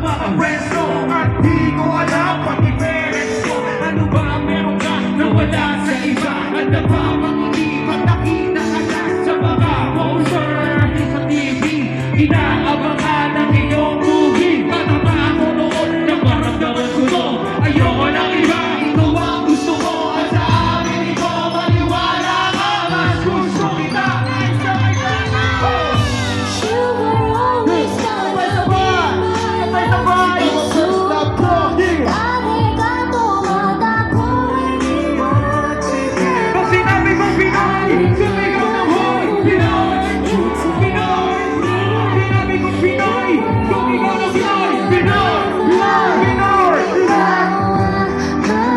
mga friends ko. At di ko alam pati parents ko. Ano ba ang meron ka na wala sa iba? At na ba ang hindi pag nakita ka na sa mga poster sa TV? Inaabangan ang iyong movie. Matama ako noon na maramdaman ko to. Ayoko ng iba, ikaw ang gusto ko. At sa amin ikaw maniwala ka. Mas gusto kita. You were always gonna be mine. Dahil ka tumatakbo, hindi mo tigil. Pag sinabi kong Pinoy, sumigaw ng hoy! Pinoy! Pinoy! Sinabi kong Pinoy, sumigaw ng Pinoy! Pinoy! Pinoy!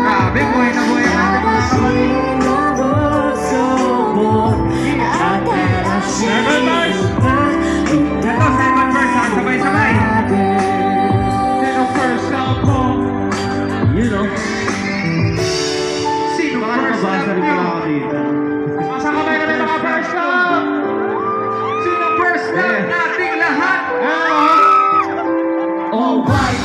Grabe, buhay na buhay ang ating mga kapatid. Seven verse! Ito, seven verse, ha? Sabay-sabay. Sino first love mo? You know. Sino Baka first nabasa love rin mo? pala ako dito. Masakabay na mga first love! Sino first love nating lahat? Alright,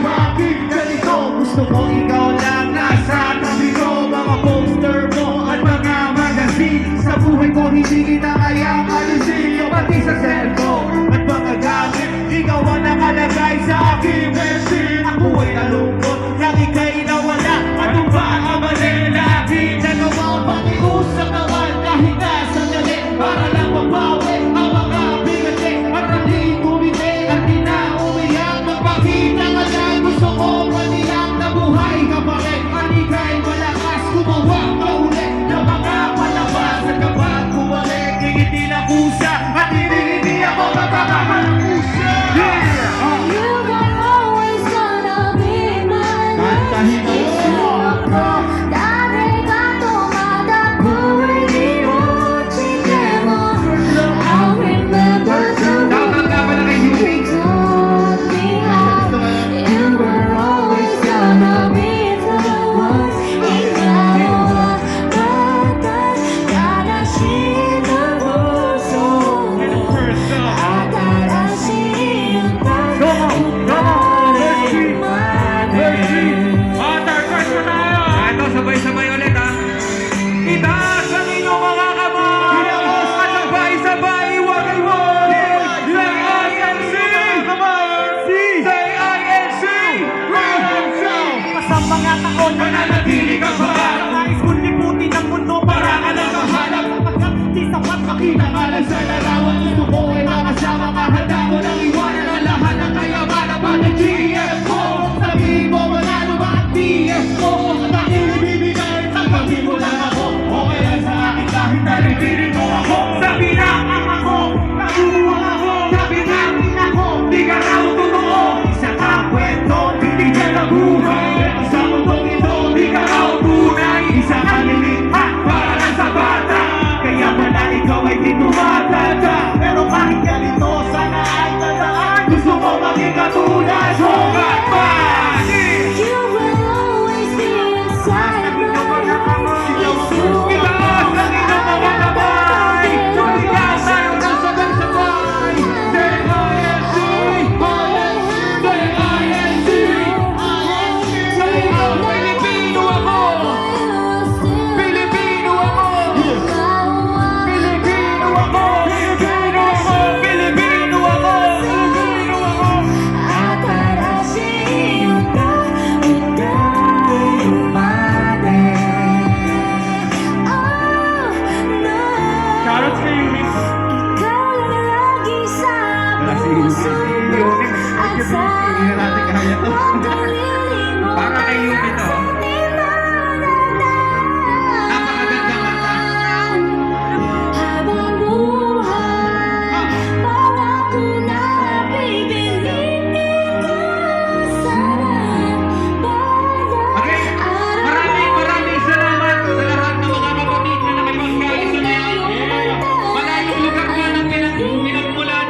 bakit ganito? Gusto ko ikaw lang nasa tabi ko. Mga poster mo at mga magazine. Sa buhay ko hindi kita kayang alisin. Pati sa cellphone at mga gamit. Ikaw ang nakalagay sa aking versin. Ako ay nalungkot, lagi kay nawala. Ano ba ang mali? Lagi nagawang pakiusap naman kahit na sandali. Para lang mabawi ang mga bigati. At hindi kumiti at di na umiyak. Magpakita nga lang gusto ko manilang na buhay ka pa rin. At ika'y malakas gumawa ka ulit na mga palabas at kapag bumalik. Ngiti na kusa at hindi ako magkakamalusa. You were always gonna be mine. Kantahin mo. Dahil ka tumatakbo, hindi mo tigil. I remember the Dapat ka pala kay Yupi. you were always gonna be the one. Ikaw ang darashin ang puso mo. At darashin ang Ito, sabay-sabay ulit ha. Itaas ang inyong mga kamay. At sabay-sabay, wagay-wagay. INC! Say INC! Sa mga taon, mananatili ka pa. Nais kong liputin ang mundo para ka lang kahanap. Kapagkat di sapat makita ka lang sa larawan. Gusto ko ay makasama ka. Handa ko nang iwanan ang lahat ng kayamanan. Pati GF ko, sabihin mo manalo ba ang TF ko? Dahil ibibigay, tanggapin mo lang ako. Okay lang sa akin kahit nalitirin mo ako. Sabi na ang ako, nakuha ako. Sabi namin ako, di ka raw totoo. Isa ka kwento, hindi ka na buhay. Pero sa mundong ito, di ka raw tunay. Isa ka nilikha para lang sa bata. Kaya pala ikaw ay di tumatanda. Pero kahit ganito, sana ay tandaan. Gusto ko maging katulad mo. You will always be inside my Itaas ang inyong mga kamay. Sumigaw tayo ng sabay-sabay. Say INC! Say INC! Say Pilipino ako! Pilipino ako! Pilipino ako! Pilipino ako! Pilipino ako! Pilipino ako! At darashin ika'y umade. Oh, no. Shoutout kay Unix. Ikaw lang lagi sa puso ko. At sa mong daliri mo Para kay Yumi to. Napakaganda kanta. Habang buhay, pangako na pipiliin ko sana bayan Okay, maraming salamat sa lahat ng mga kapatid na nakipagkaisa ngayon. Malayong lugar nga ng pinagmulan.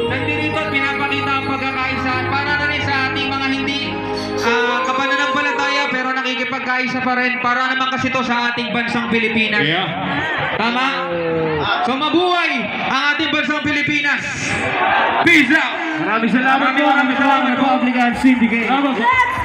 Nandito at pinapakita ang pagkakaisa para na rin sa ating mga hindi kapananampalataya pero nakikipagkaisa pa rin para naman kasi to sa ating bansang Pilipinas. Tama? So mabuhay ang ating bansang Pilipinas. Peace out! Maraming salamat po. Maraming salamat po. Syndicate. Tama po. Let's